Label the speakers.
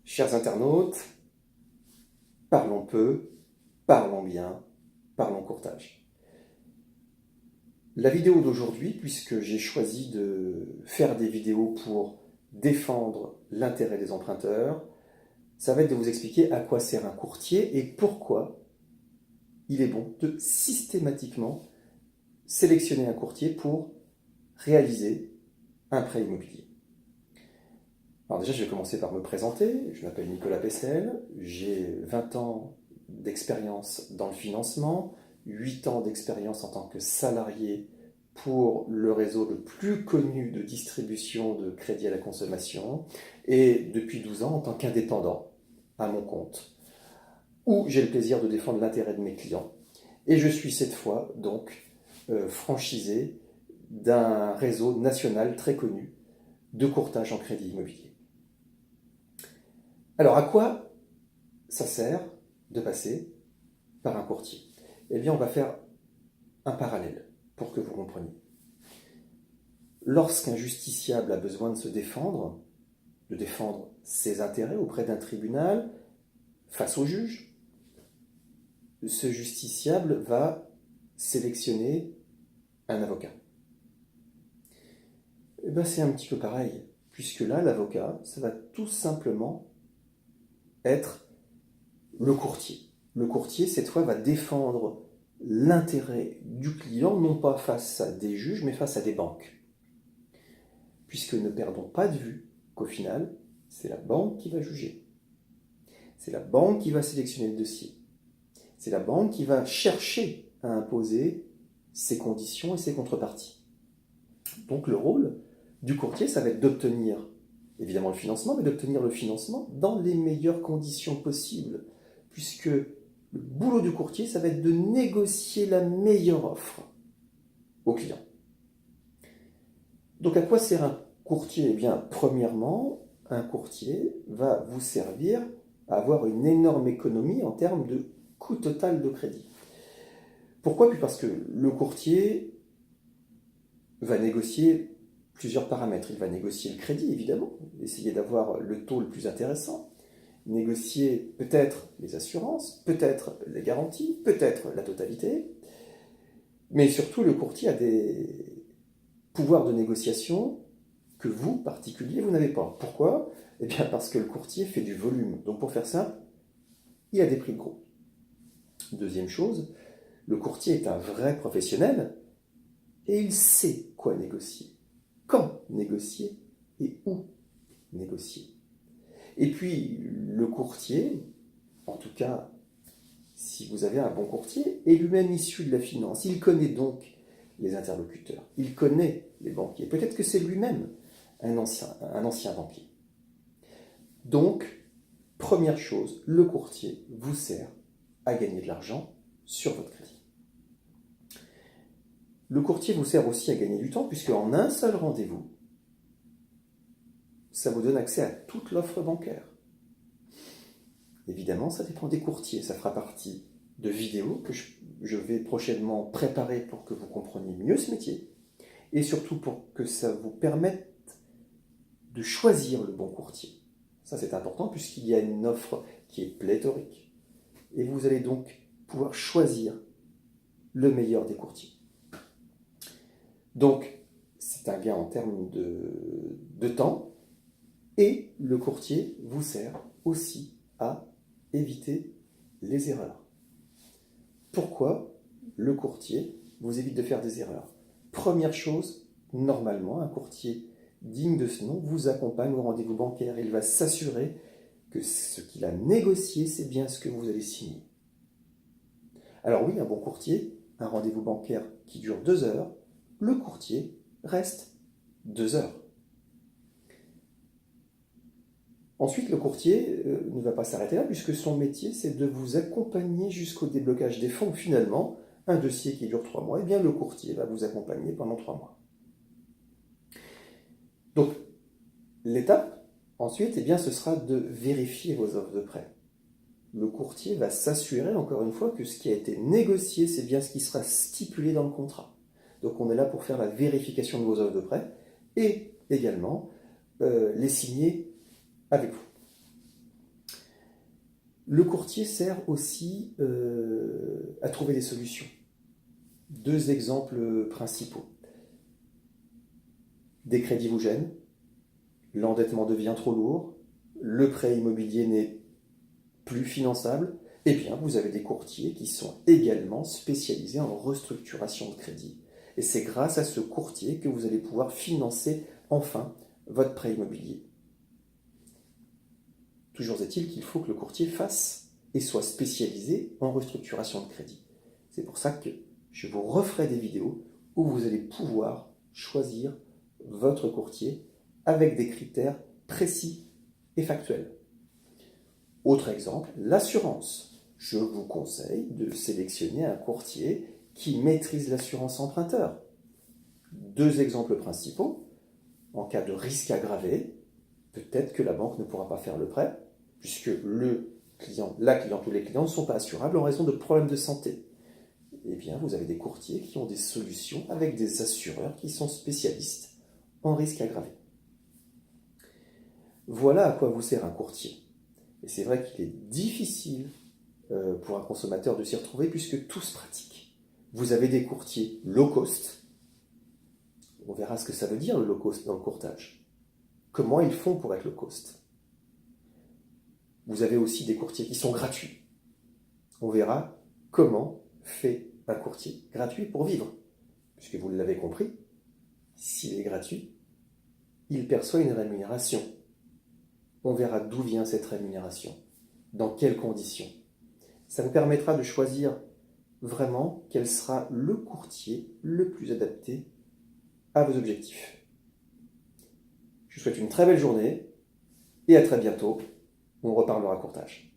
Speaker 1: Chers internautes, parlons peu, parlons bien, parlons courtage. La vidéo d'aujourd'hui, puisque j'ai choisi de faire des vidéos pour défendre l'intérêt des emprunteurs, ça va être de vous expliquer à quoi sert un courtier et pourquoi il est bon de systématiquement sélectionner un courtier pour réaliser un prêt immobilier. Alors déjà, je vais commencer par me présenter. Je m'appelle Nicolas Pessel, j'ai 20 ans d'expérience dans le financement, 8 ans d'expérience en tant que salarié pour le réseau le plus connu de distribution de crédit à la consommation, et depuis 12 ans en tant qu'indépendant à mon compte, où j'ai le plaisir de défendre l'intérêt de mes clients. Et je suis cette fois donc franchisé d'un réseau national très connu de courtage en crédit immobilier. Alors, à quoi ça sert de passer par un courtier? Eh bien, on va faire un parallèle pour que vous compreniez. Lorsqu'un justiciable a besoin de se défendre, de défendre ses intérêts auprès d'un tribunal, face au juge, ce justiciable va sélectionner un avocat. Eh bien, c'est un petit peu pareil, puisque là, l'avocat, ça va tout simplement être le courtier. Le courtier, cette fois, va défendre l'intérêt du client, non pas face à des juges, mais face à des banques. Puisque ne perdons pas de vue qu'au final, c'est la banque qui va juger. C'est la banque qui va sélectionner le dossier. C'est la banque qui va chercher à imposer ses conditions et ses contreparties. Donc le rôle du courtier, ça va être d'obtenir évidemment le financement, mais d'obtenir le financement dans les meilleures conditions possibles, puisque le boulot du courtier, ça va être de négocier la meilleure offre au client. Donc à quoi sert un courtier? Eh bien, premièrement, un courtier va vous servir à avoir une énorme économie en termes de coût total de crédit. Pourquoi? Puis parce que le courtier va négocier plusieurs paramètres. Il va négocier le crédit, évidemment, essayer d'avoir le taux le plus intéressant, négocier peut-être les assurances, peut-être les garanties, peut-être la totalité, mais surtout le courtier a des pouvoirs de négociation que vous, particulier, vous n'avez pas. Pourquoi? Eh bien parce que le courtier fait du volume. Donc pour faire simple, il a des prix de gros. Deuxième chose, le courtier est un vrai professionnel et il sait quoi négocier, quand négocier et où négocier. Et puis le courtier, en tout cas si vous avez un bon courtier, est lui-même issu de la finance. Il connaît donc les interlocuteurs, il connaît les banquiers. Peut-être que c'est lui-même un ancien banquier. Donc, première chose, le courtier vous sert à gagner de l'argent sur votre crédit. Le courtier vous sert aussi à gagner du temps, puisque en un seul rendez-vous, ça vous donne accès à toute l'offre bancaire. Évidemment, ça dépend des courtiers. Ça fera partie de vidéos que je vais prochainement préparer pour que vous compreniez mieux ce métier et surtout pour que ça vous permette de choisir le bon courtier. Ça, c'est important puisqu'il y a une offre qui est pléthorique et vous allez donc pouvoir choisir le meilleur des courtiers. Donc, c'est un gain en termes de temps et le courtier vous sert aussi à éviter les erreurs. Pourquoi le courtier vous évite de faire des erreurs? Première chose, normalement, un courtier digne de ce nom vous accompagne au rendez-vous bancaire. Il va s'assurer que ce qu'il a négocié, c'est bien ce que vous allez signer. Alors oui, un bon courtier, un rendez-vous bancaire qui dure 2 heures, le courtier reste 2 heures. Ensuite, le courtier ne va pas s'arrêter là, puisque son métier, c'est de vous accompagner jusqu'au déblocage des fonds. Finalement, un dossier qui dure 3 mois, eh bien, le courtier va vous accompagner pendant 3 mois. Donc, l'étape, ensuite, eh bien, ce sera de vérifier vos offres de prêt. Le courtier va s'assurer, encore une fois, que ce qui a été négocié, c'est bien ce qui sera stipulé dans le contrat. Donc, on est là pour faire la vérification de vos offres de prêt et également les signer avec vous. Le courtier sert aussi à trouver des solutions. Deux exemples principaux. Des crédits vous gênent, l'endettement devient trop lourd, le prêt immobilier n'est plus finançable, eh bien vous avez des courtiers qui sont également spécialisés en restructuration de crédit. Et c'est grâce à ce courtier que vous allez pouvoir financer enfin votre prêt immobilier. Toujours est-il qu'il faut que le courtier fasse et soit spécialisé en restructuration de crédit. C'est pour ça que je vous referai des vidéos où vous allez pouvoir choisir votre courtier avec des critères précis et factuels. Autre exemple, l'assurance. Je vous conseille de sélectionner un courtier qui maîtrise l'assurance emprunteur. Deux exemples principaux. En cas de risque aggravé, peut-être que la banque ne pourra pas faire le prêt, puisque le client, la cliente ou les clients ne sont pas assurables en raison de problèmes de santé. Eh bien, vous avez des courtiers qui ont des solutions avec des assureurs qui sont spécialistes en risque aggravé. Voilà à quoi vous sert un courtier. Et c'est vrai qu'il est difficile pour un consommateur de s'y retrouver puisque tout se pratique. Vous avez des courtiers low cost. On verra ce que ça veut dire le low cost dans le courtage. Comment ils font pour être low cost. Vous avez aussi des courtiers qui sont gratuits. On verra comment fait un courtier gratuit pour vivre. Puisque vous l'avez compris, s'il est gratuit, il perçoit une rémunération. On verra d'où vient cette rémunération, dans quelles conditions. Ça vous permettra de choisir vraiment quel sera le courtier le plus adapté à vos objectifs. Je vous souhaite une très belle journée et à très bientôt. On reparlera courtage.